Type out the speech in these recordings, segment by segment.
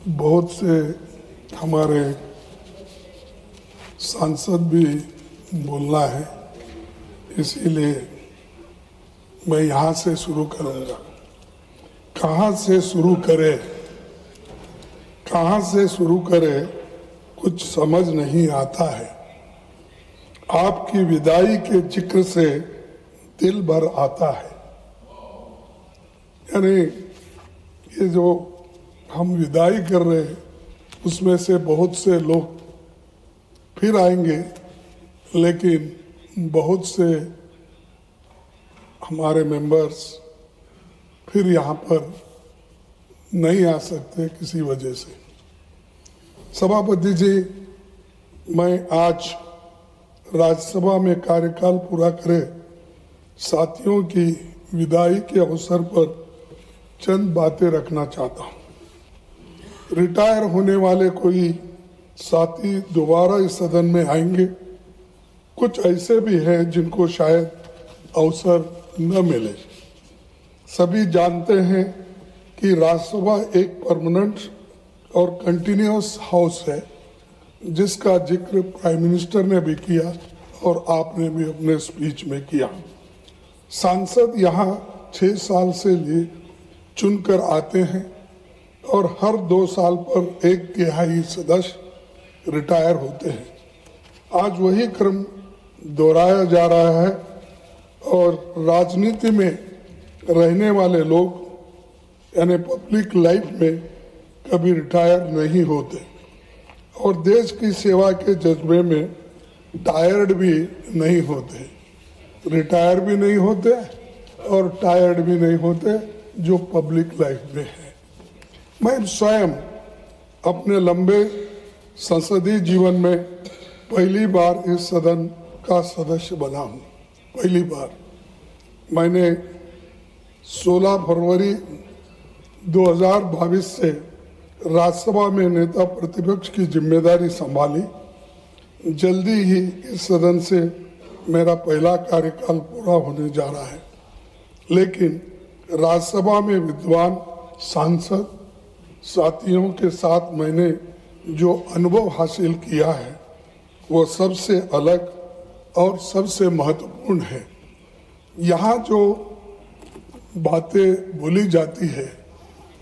बहुत से हमारे सांसद भी बोलना है, इसीलिए मैं यहाँ से शुरू करूँगा। कहाँ से शुरू करें, कहाँ से शुरू करें कुछ समझ नहीं आता है। आपकी विदाई के जिक्र से दिल भर आता है। यानी ये जो हम विदाई कर रहे हैं उसमें से बहुत से लोग फिर आएंगे, लेकिन बहुत से हमारे मेंबर्स फिर यहाँ पर नहीं आ सकते किसी वजह से। सभापति जी, मैं आज राज्यसभा में कार्यकाल पूरा करे साथियों की विदाई के अवसर पर चंद बातें रखना चाहता हूँ। रिटायर होने वाले कोई साथी दोबारा इस सदन में आएंगे, कुछ ऐसे भी हैं जिनको शायद अवसर न मिले। सभी जानते हैं कि राज्यसभा एक परमानेंट और कंटिन्यूअस हाउस है, जिसका जिक्र प्राइम मिनिस्टर ने भी किया और आपने भी अपने स्पीच में किया। सांसद यहाँ 6 साल से लिए चुनकर आते हैं और हर 2 साल पर 1/3 सदस्य रिटायर होते हैं। आज वही क्रम दोहराया जा रहा है और राजनीति में रहने वाले लोग यानी पब्लिक लाइफ में कभी रिटायर नहीं होते और देश की सेवा के जज्बे में टायर्ड भी नहीं होते। रिटायर भी नहीं होते और टायर्ड भी नहीं होते जो पब्लिक लाइफ में है। मैं स्वयं अपने लंबे संसदीय जीवन में पहली बार इस सदन का सदस्य बना हूँ। पहली बार मैंने 16 फरवरी 2022 से राज्यसभा में नेता प्रतिपक्ष की जिम्मेदारी संभाली। जल्दी ही इस सदन से मेरा पहला कार्यकाल पूरा होने जा रहा है, लेकिन राज्यसभा में विद्वान सांसद साथियों के साथ मैंने जो अनुभव हासिल किया है वो सबसे अलग और सबसे महत्वपूर्ण है। यहाँ जो बातें बोली जाती है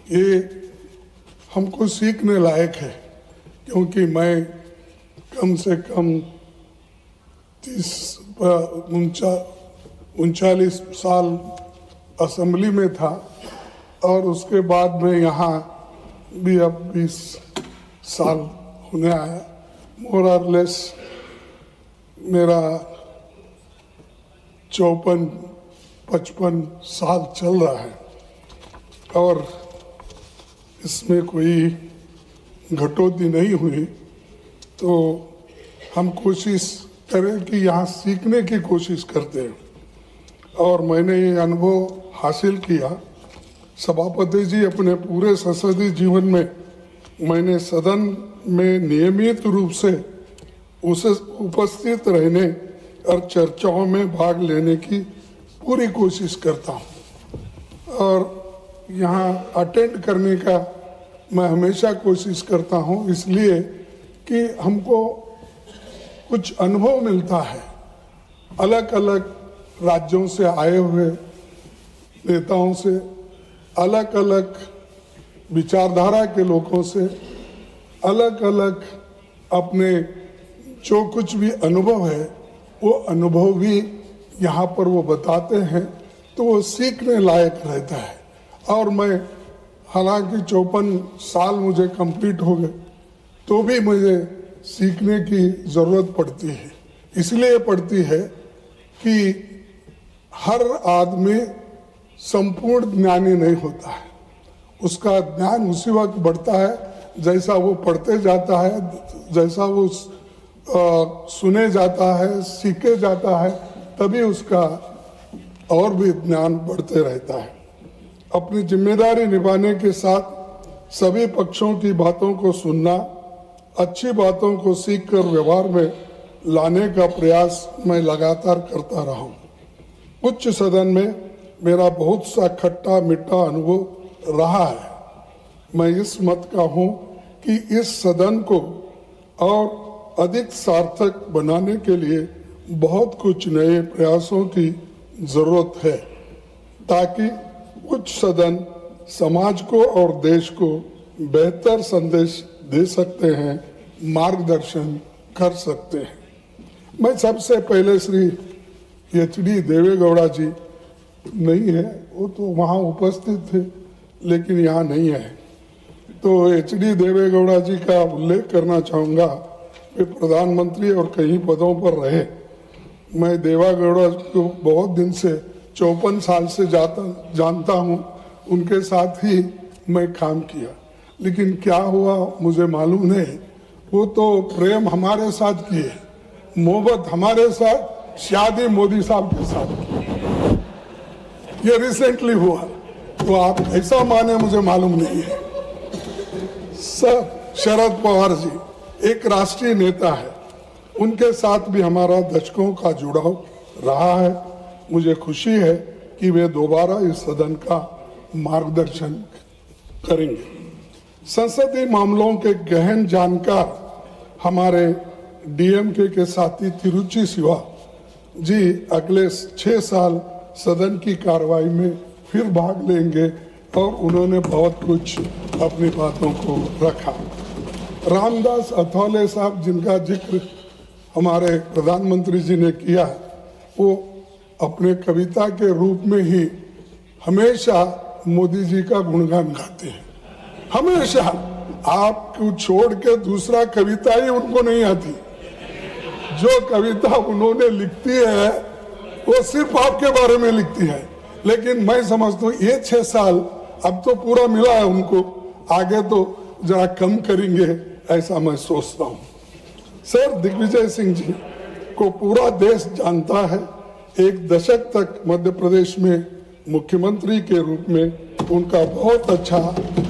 ये हमको सीखने लायक है, क्योंकि मैं कम से कम 39 साल असेंबली में था और उसके बाद में यहाँ भी अब 20 साल होने आया। मोर और लेस मेरा 54-55 साल चल रहा है और इसमें कोई घटोती नहीं हुई। तो हम कोशिश करें कि यहाँ सीखने की कोशिश करते हैं और मैंने ये अनुभव हासिल किया। सभापति जी, अपने पूरे संसदीय जीवन में मैंने सदन में नियमित रूप से उसे उपस्थित रहने और चर्चाओं में भाग लेने की पूरी कोशिश करता हूँ और यहाँ अटेंड करने का मैं हमेशा कोशिश करता हूँ, इसलिए कि हमको कुछ अनुभव मिलता है। अलग अलग राज्यों से आए हुए नेताओं से, अलग अलग विचारधारा के लोगों से, अलग अलग अपने जो कुछ भी अनुभव है वो अनुभव भी यहाँ पर वो बताते हैं, तो वो सीखने लायक रहता है। और मैं हालांकि 54 साल मुझे कंप्लीट हो गए तो भी मुझे सीखने की ज़रूरत पड़ती है। इसलिए पड़ती है कि हर आदमी संपूर्ण ज्ञानी नहीं होता है। उसका ज्ञान उसी वक्त बढ़ता है जैसा वो पढ़ते जाता है, जैसा वो सुने जाता है, सीखे जाता है, तभी उसका और भी ज्ञान बढ़ते रहता है। अपनी जिम्मेदारी निभाने के साथ सभी पक्षों की बातों को सुनना, अच्छी बातों को सीखकर व्यवहार में लाने का प्रयास मैं लगातार करता रहा हूँ। उच्च सदन में मेरा बहुत सा खट्टा मीठा अनुभव रहा है। मैं इस मत का हूँ कि इस सदन को और अधिक सार्थक बनाने के लिए बहुत कुछ नए प्रयासों की जरूरत है, ताकि उच्च सदन समाज को और देश को बेहतर संदेश दे सकते हैं, मार्गदर्शन कर सकते हैं। मैं सबसे पहले श्री एच.डी. देवेगौड़ा जी नहीं है, वो तो वहाँ उपस्थित थे लेकिन यहाँ नहीं है, तो एच.डी. देवेगौड़ा जी का उल्लेख करना चाहूँगा। वे प्रधानमंत्री और कई पदों पर रहे। मैं देवेगौड़ा को बहुत दिन से 54 साल से जानता हूँ, उनके साथ ही मैं काम किया, लेकिन क्या हुआ मुझे मालूम नहीं। वो तो प्रेम हमारे साथ किए, मोहब्बत हमारे साथ, शादी मोदी साहब के साथ की, ये रिसेंटली हुआ, तो आप ऐसा माने मुझे मालूम नहीं है। सर शरद पवार जी एक राष्ट्रीय नेता है, उनके साथ भी हमारा दशकों का जुड़ाव रहा है। मुझे खुशी है कि वे दोबारा इस सदन का मार्गदर्शन करेंगे। संसदीय मामलों के गहन जानकार हमारे डीएमके के साथी तिरुचि शिवा जी अगले 6 साल सदन की कार्रवाई में फिर भाग लेंगे और उन्होंने बहुत कुछ अपनी बातों को रखा। रामदास अथौले साहब, जिनका जिक्र हमारे प्रधानमंत्री जी ने किया, वो अपने कविता के रूप में ही हमेशा मोदी जी का गुणगान गाते हैं। हमेशा, आपको छोड़ के दूसरा कविता ही उनको नहीं आती। जो कविता उन्होंने लिखती है वो सिर्फ आपके बारे में लिखती है, लेकिन मैं समझता हूँ ये 6 साल अब तो पूरा मिला है उनको, आगे तो जरा कम करेंगे ऐसा मैं सोचता हूँ। सर दिग्विजय सिंह जी को पूरा देश जानता है। एक दशक तक मध्य प्रदेश में मुख्यमंत्री के रूप में उनका बहुत अच्छा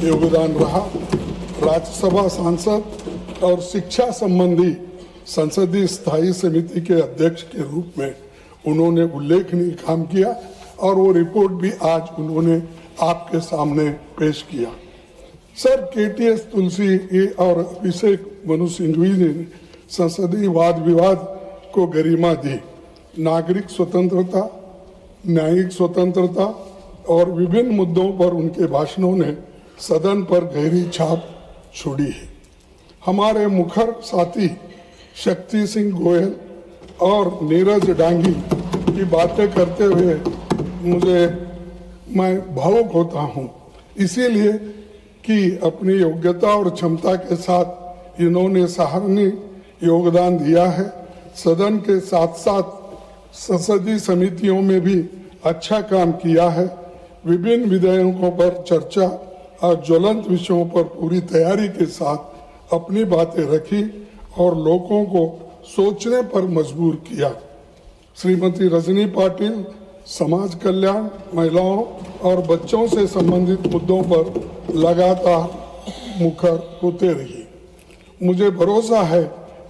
योगदान रहा। राज्यसभा सांसद और शिक्षा संबंधी संसदीय स्थायी समिति के अध्यक्ष के रूप में उन्होंने उल्लेखनीय काम किया और वो रिपोर्ट भी आज उन्होंने आपके सामने पेश किया। सर केटीएस तुलसी और अभिषेक मनु सिंघवी ने संसदीय वाद विवाद को गरिमा दी। नागरिक स्वतंत्रता, न्यायिक स्वतंत्रता और विभिन्न मुद्दों पर उनके भाषणों ने सदन पर गहरी छाप छोड़ी है। हमारे मुखर साथी शक्ति सिंह गोयल और नीरज डांगी की बातें करते हुए मैं भावुक होता हूँ, इसीलिए कि अपनी योग्यता और क्षमता के साथ इन्होंने सराहनीय योगदान दिया है। सदन के साथ साथ संसदीय समितियों में भी अच्छा काम किया है। विभिन्न विधेयकों पर चर्चा और ज्वलंत विषयों पर पूरी तैयारी के साथ अपनी बातें रखी और लोगों को सोचने पर मजबूर किया। श्रीमती रजनी पाटिल समाज कल्याण, महिलाओं और बच्चों से संबंधित मुद्दों पर लगातार मुखर होते रही। मुझे भरोसा है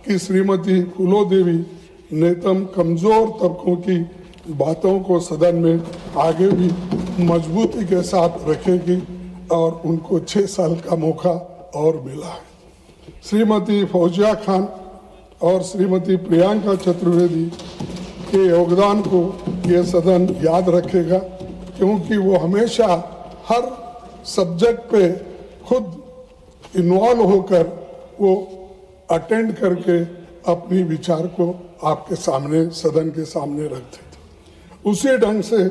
कि श्रीमती फूलो देवी नेतम कमजोर तबकों की बातों को सदन में आगे भी मजबूती के साथ रखेगी और उनको 6 साल का मौका और मिला है। श्रीमती फौजिया खान और श्रीमती प्रियंका चतुर्वेदी के योगदान को ये सदन याद रखेगा, क्योंकि वो हमेशा हर सब्जेक्ट पे खुद इन्वॉल्व होकर वो अटेंड करके अपनी विचार को आपके सामने, सदन के सामने रखते थे। उसी ढंग से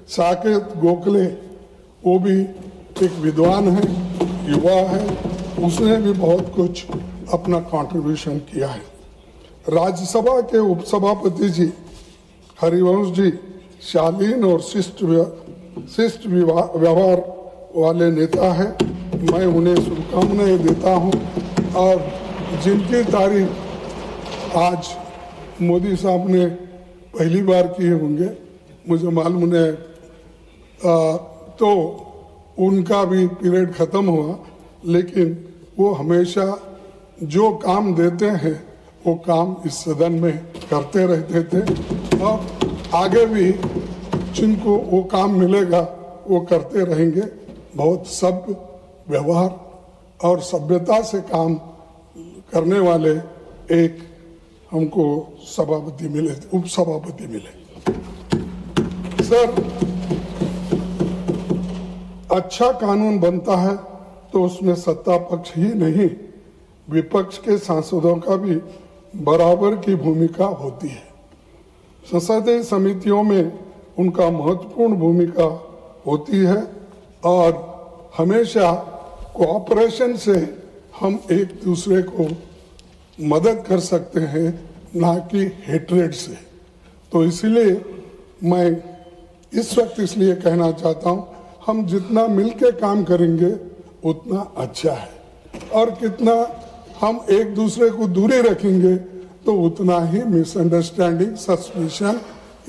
साकेत गोखले, वो भी एक विद्वान है, युवा है, उसने भी बहुत कुछ अपना कंट्रीब्यूशन किया है। राज्यसभा के उपसभापति जी हरिवंश जी शालीन और शिष्ट व्यवहार वाले नेता है। मैं उन्हें शुभकामनाएं देता हूं और जिनकी तारीफ आज मोदी साहब ने पहली बार किए होंगे, मुझे मालूम है, तो उनका भी पीरियड ख़त्म हुआ, लेकिन वो हमेशा जो काम देते हैं वो काम इस सदन में करते रहते थे और आगे भी जिनको वो काम मिलेगा वो करते रहेंगे। बहुत सभ्य व्यवहार और सभ्यता से काम करने वाले एक हमको सभापति मिले, उपसभापति मिले। सर, अच्छा कानून बनता है तो उसमें सत्ता पक्ष ही नहीं, विपक्ष के सांसदों का भी बराबर की भूमिका होती है। संसदीय समितियों में उनका महत्वपूर्ण भूमिका होती है और हमेशा कोऑपरेशन से हम एक दूसरे को मदद कर सकते हैं, ना कि हेट्रेड से। तो इसलिए मैं इस वक्त इसलिए कहना चाहता हूं, हम जितना मिलके काम करेंगे उतना अच्छा है, और कितना हम एक दूसरे को दूरी रखेंगे तो उतना ही मिसअंडरस्टैंडिंग, सस्पिशन,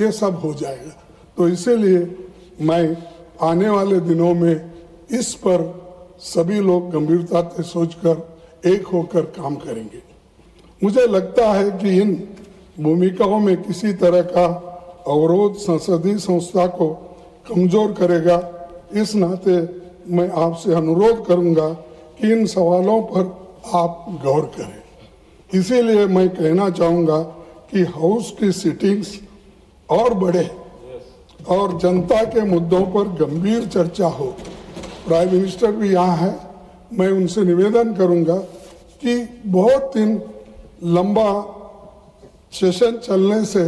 ये सब हो जाएगा। तो इसीलिए मैं आने वाले दिनों में इस पर सभी लोग गंभीरता से सोचकर एक होकर काम करेंगे। मुझे लगता है कि इन भूमिकाओं में किसी तरह का अवरोध संसदीय संस्था को कमजोर करेगा। इस नाते मैं आपसे अनुरोध करूंगा कि इन सवालों पर आप गौर करें। इसीलिए मैं कहना चाहूंगा कि हाउस की सिटिंग्स और बढ़े और जनता के मुद्दों पर गंभीर चर्चा हो। प्राइम मिनिस्टर भी यहाँ है, मैं उनसे निवेदन करूंगा कि बहुत दिन लंबा सेशन चलने से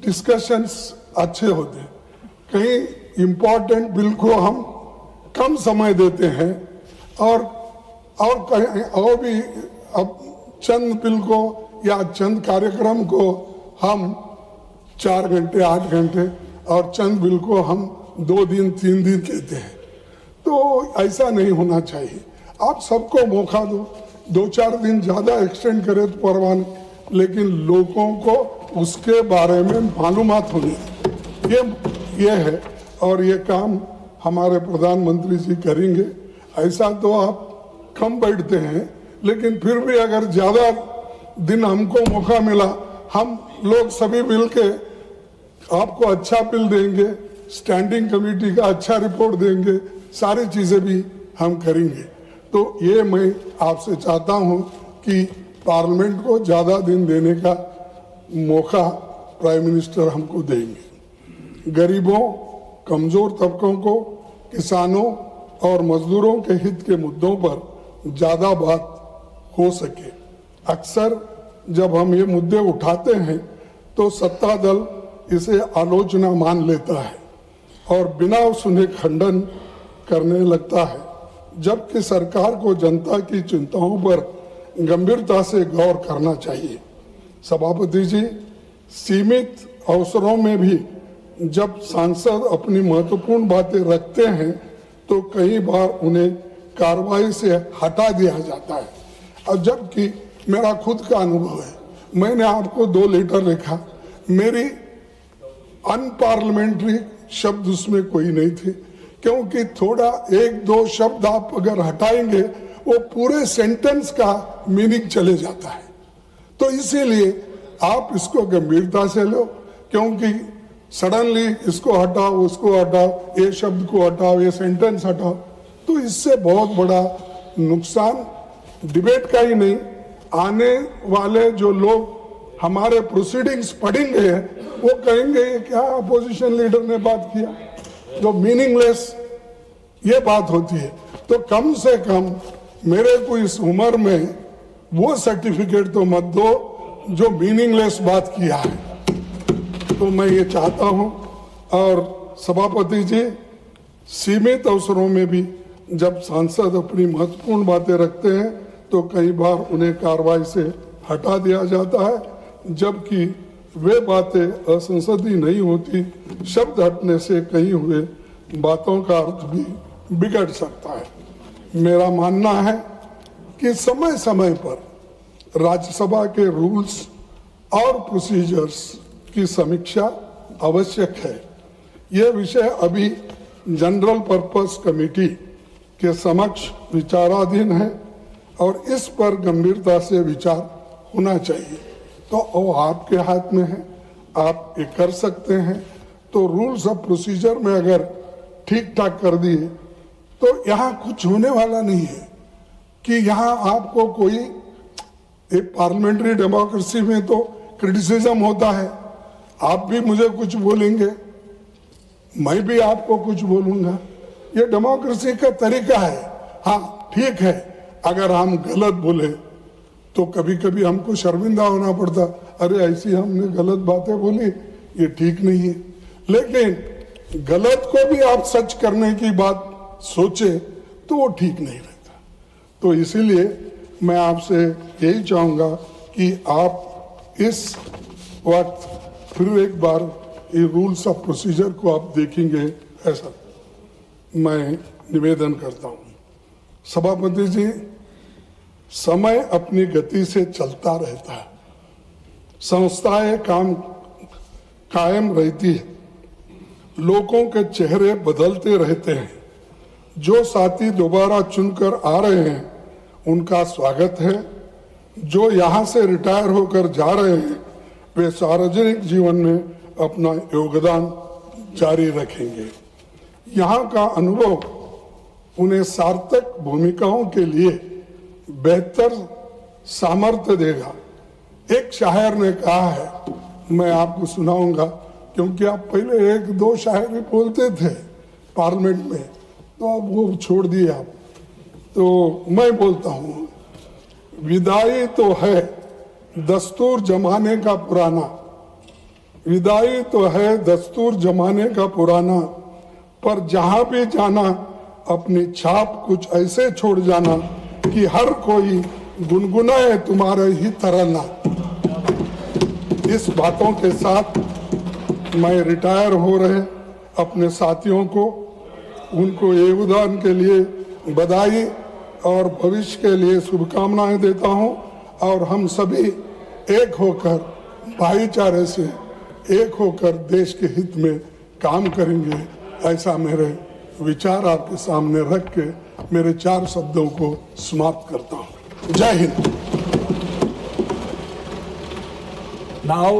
डिस्कशंस अच्छे होते, कहीं इम्पोर्टेंट बिल को हम कम समय देते हैं और कहीं और भी अब चंद बिल को या चंद कार्यक्रम को हम 4 घंटे 8 घंटे और चंद बिल को हम 2 दिन 3 दिन कहते हैं। तो ऐसा नहीं होना चाहिए। आप सबको मौका दो, 2-4 दिन ज्यादा एक्सटेंड करें तो परवाह नहीं, लेकिन लोगों को उसके बारे में मालूमात होनी ये है, और ये काम हमारे प्रधानमंत्री जी करेंगे। ऐसा तो आप कम बैठते हैं, लेकिन फिर भी अगर ज्यादा दिन हमको मौका मिला, हम लोग सभी मिलके आपको अच्छा बिल देंगे, स्टैंडिंग कमेटी का अच्छा रिपोर्ट देंगे, सारी चीजें भी हम करेंगे। तो ये मैं आपसे चाहता हूं कि पार्लियामेंट को ज्यादा दिन देने का मौका प्राइम मिनिस्टर हमको देंगे। गरीबों, कमजोर तबकों को, किसानों और मजदूरों के हित के मुद्दों पर ज्यादा बात हो सके। अक्सर जब हम ये मुद्दे उठाते हैं तो सत्ता दल इसे आलोचना मान लेता है और बिना सुने खंडन करने लगता है, जबकि सरकार को जनता की चिंताओं पर गंभीरता से गौर करना चाहिए। सभापति जी, सीमित अवसरों में भी जब सांसद अपनी महत्वपूर्ण बातें रखते हैं तो कई बार उन्हें कार्रवाई से हटा दिया जाता है। और जबकि मेरा खुद का अनुभव है, मैंने आपको 2 लेटर लिखा, मेरी अनपार्लियामेंट्री शब्द उसमें कोई नहीं थे, क्योंकि थोड़ा 1-2 शब्द आप अगर हटाएंगे वो पूरे सेंटेंस का मीनिंग चले जाता है। तो इसीलिए आप इसको गंभीरता से लो, क्योंकि सडनली इसको हटाओ, उसको हटाओ, ये शब्द को हटाओ, ये सेंटेंस हटाओ, तो इससे बहुत बड़ा नुकसान डिबेट का ही नहीं, आने वाले जो लोग हमारे प्रोसीडिंग्स पढ़ेंगे वो कहेंगे ये क्या अपोजिशन लीडर ने बात किया, जो मीनिंगलेस ये बात होती है। तो कम से कम मेरे को इस उम्र में वो सर्टिफिकेट तो मत दो जो मीनिंगलेस बात किया है। तो मैं ये चाहता हूं। और सभापति जी, सीमित अवसरों में भी जब सांसद अपनी महत्वपूर्ण बातें रखते हैं तो कई बार उन्हें कार्रवाई से हटा दिया जाता है, जबकि वे बातें असंसदीय नहीं होती। शब्द हटने से कही हुए बातों का अर्थ भी बिगड़ सकता है। मेरा मानना है कि समय समय पर राज्यसभा के रूल्स और प्रोसीजर्स की समीक्षा आवश्यक है। यह विषय अभी जनरल पर्पस कमेटी के समक्ष विचाराधीन है और इस पर गंभीरता से विचार होना चाहिए। तो वो आपके हाथ में है, आप ये कर सकते हैं। तो रूल्स ऑफ प्रोसीजर में अगर ठीक ठाक कर दिए तो यहाँ कुछ होने वाला नहीं है। कि यहाँ आपको कोई, एक पार्लियामेंट्री डेमोक्रेसी में तो क्रिटिसिज्म होता है, आप भी मुझे कुछ बोलेंगे, मैं भी आपको कुछ बोलूंगा, ये डेमोक्रेसी का तरीका है। हाँ ठीक है, अगर हम गलत बोले तो कभी कभी हमको शर्मिंदा होना पड़ता, अरे ऐसी हमने गलत बातें बोली, ये ठीक नहीं है। लेकिन गलत को भी आप सच करने की बात सोचे तो वो ठीक नहीं रहता। तो इसीलिए मैं आपसे यही चाहूंगा कि आप इस वक्त फिर एक बार ये रूल्स ऑफ प्रोसीजर को आप देखेंगे, ऐसा मैं निवेदन करता हूं। सभापति जी, समय अपनी गति से चलता रहता है, संस्थाएं काम कायम रहती है, लोगों के चेहरे बदलते रहते हैं। जो साथी दोबारा चुनकर आ रहे हैं उनका स्वागत है, जो यहाँ से रिटायर होकर जा रहे हैं वे सार्वजनिक जीवन में अपना योगदान जारी रखेंगे। यहाँ का अनुभव उन्हें सार्थक भूमिकाओं के लिए बेहतर सामर्थ्य देगा। एक शायर ने कहा है, मैं आपको सुनाऊंगा, क्योंकि आप पहले एक दो शायरी बोलते थे पार्लियामेंट में, तो अब वो छोड़ दिए आप, तो मैं बोलता हूँ, विदाई तो है दस्तूर जमाने का पुराना, विदाई तो है दस्तूर जमाने का पुराना, पर जहां भी जाना अपनी छाप कुछ ऐसे छोड़ जाना कि हर कोई गुनगुनाए तुम्हारे ही तराना। इस बातों के साथ मैं रिटायर हो रहे अपने साथियों को, उनको योगदान के लिए बधाई और भविष्य के लिए शुभकामनाएं देता हूं। और हम सभी एक होकर, भाईचारे से एक होकर देश के हित में काम करेंगे, ऐसा मेरे विचार आपके सामने रख के मेरे 4 शब्दों को समाप्त करता हूं। जय हिंद। Now